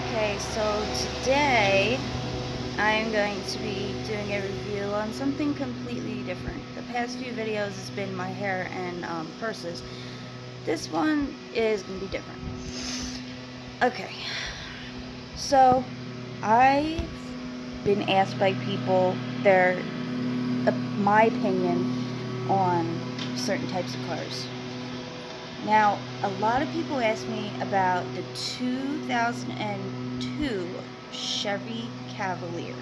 Okay, so today I'm going to be doing a review on something completely different. The past few videos has been my hair and purses. This one is going to be different. Okay, so I've been asked by people my opinion on certain types of cars. Now, a lot of people ask me about the 2002 Chevy Cavalier.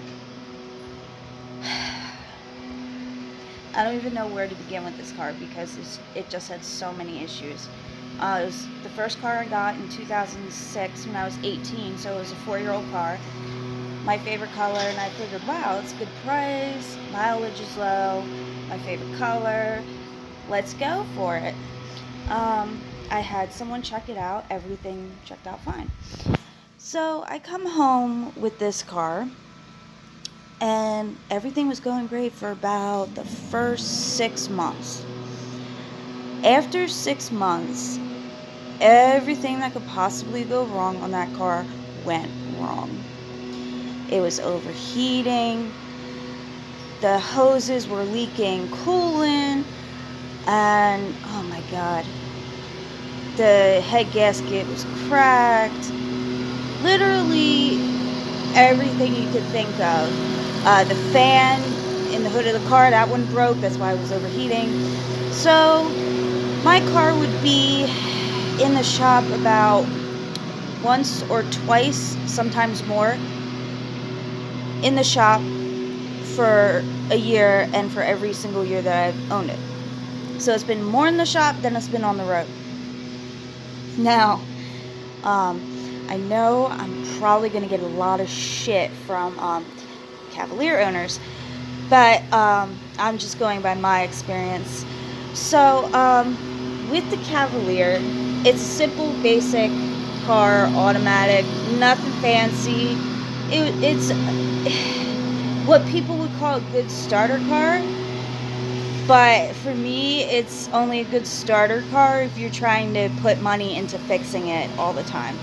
I don't even know where to begin with this car because it just had so many issues. It was the first car I got in 2006 when I was 18, so it was a 4-year-old car. My favorite color, and I figured, wow, it's a good price, mileage is low, my favorite color, let's go for it. I had someone check it out, everything checked out fine. So I come home with this car, and everything was going great for about the first 6 months. After 6 months, everything that could possibly go wrong on that car went wrong. It was overheating, the hoses were leaking coolant, and oh my god, the head gasket was cracked. Literally everything you could think of. The fan in the hood of the car, that one broke, that's why it was overheating. So my car would be in the shop about once or twice, sometimes more, in the shop for a year and for every single year that I've owned it. So it's been more in the shop than it's been on the road. Now, I know I'm probably going to get a lot of shit from Cavalier owners, but I'm just going by my experience. So, with the Cavalier, it's a simple, basic car, automatic, nothing fancy. It's what people would call a good starter car, but for me, it's only a good starter car if you're trying to put money into fixing it all the time.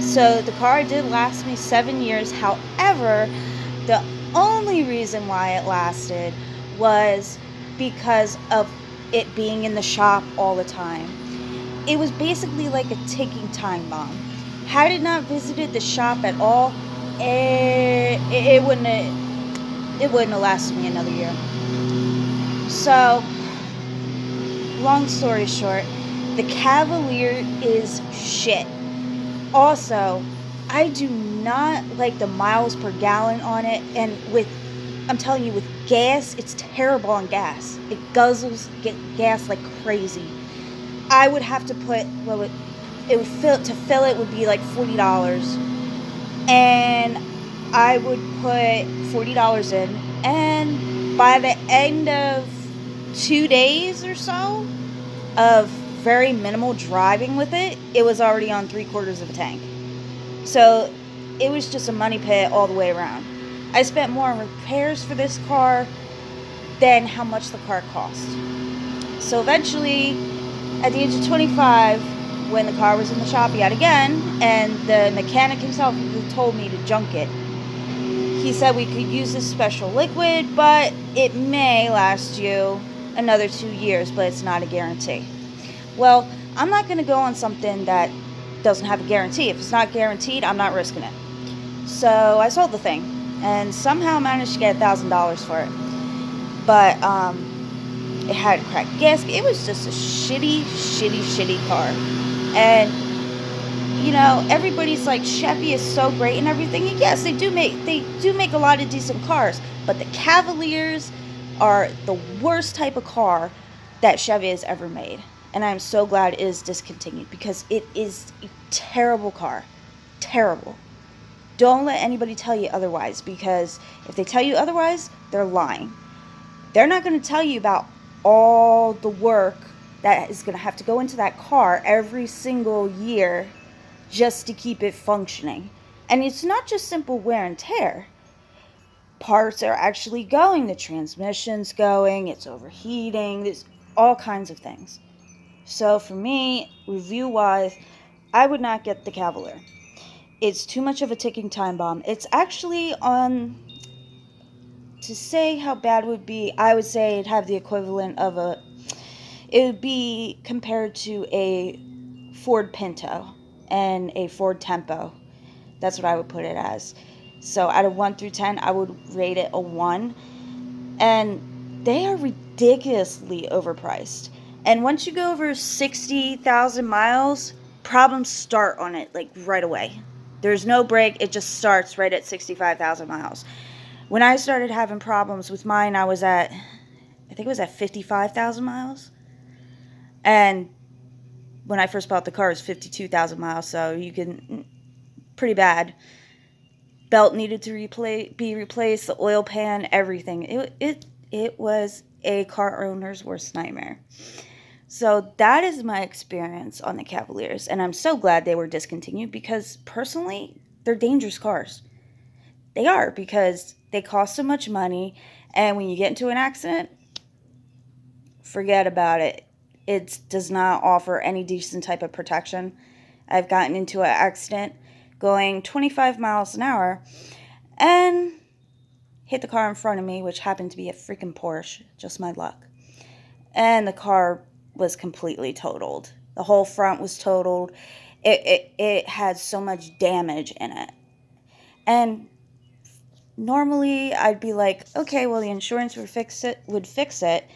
So the car did last me 7 years. However, the only reason why it lasted was because of it being in the shop all the time. It was basically like a ticking time bomb. Had it not visited the shop at all, it wouldn't have lasted me another year. So, long story short, the Cavalier is shit. Also, I do not like the miles per gallon on it, and I'm telling you, with gas, it's terrible on gas. It guzzles gas like crazy. I would have to put, to fill it would be like $40, and I would put $40 in, and by the end of 2 days or so of very minimal driving with it, it was already on 3/4 of a tank. So it was just a money pit all the way around. I spent more on repairs for this car than how much the car cost. So eventually, at the age of 25, when the car was in the shop yet again, and the mechanic himself who told me to junk it, he said we could use this special liquid, but it may last you another 2 years, but it's not a guarantee. Well, I'm not going to go on something that doesn't have a guarantee. If it's not guaranteed, I'm not risking it. So I sold the thing and somehow managed to get $1,000 for it. But it had a cracked gasket. It was just a shitty car. And you know, everybody's like, Chevy is so great and everything. And yes, they do make a lot of decent cars, but the Cavaliers are the worst type of car that Chevy has ever made. And I'm so glad it is discontinued because it is a terrible car. Terrible. Don't let anybody tell you otherwise, because if they tell you otherwise, they're lying. They're not going to tell you about all the work that is going to have to go into that car every single year just to keep it functioning. And it's not just simple wear and tear. Parts are actually going, the transmission's going, it's overheating, there's all kinds of things. So for me, review wise, I would not get the Cavalier. It's too much of a ticking time bomb. It's actually on, to say how bad it would be, I would say it'd have the equivalent of it would be compared to a Ford Pinto and a Ford Tempo. That's what I would put it as. So out of 1 through 10, I would rate it a 1. And they are ridiculously overpriced. And once you go over 60,000 miles, problems start on it like right away. There's no break, it just starts right at 65,000 miles. When I started having problems with mine, I think it was at 55,000 miles. And when I first bought the car, it was 52,000 miles, so you can, pretty bad. Belt needed to be replaced, the oil pan, everything. It was a car owner's worst nightmare. So that is my experience on the Cavaliers, and I'm so glad they were discontinued because personally, they're dangerous cars. They are, because they cost so much money, and when you get into an accident, forget about it. It does not offer any decent type of protection. I've gotten into an accident going 25 miles an hour and hit the car in front of me, which happened to be a freaking Porsche, just my luck. And the car was completely totaled. The whole front was totaled. It had so much damage in it. And normally I'd be like, okay, well, the insurance would fix it.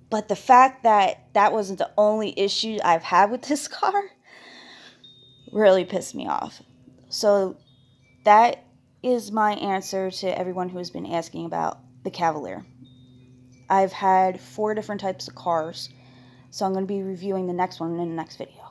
But the fact that that wasn't the only issue I've had with this car really pissed me off. So that is my answer to everyone who has been asking about the Cavalier. I've had 4 different types of cars, so I'm going to be reviewing the next one in the next video.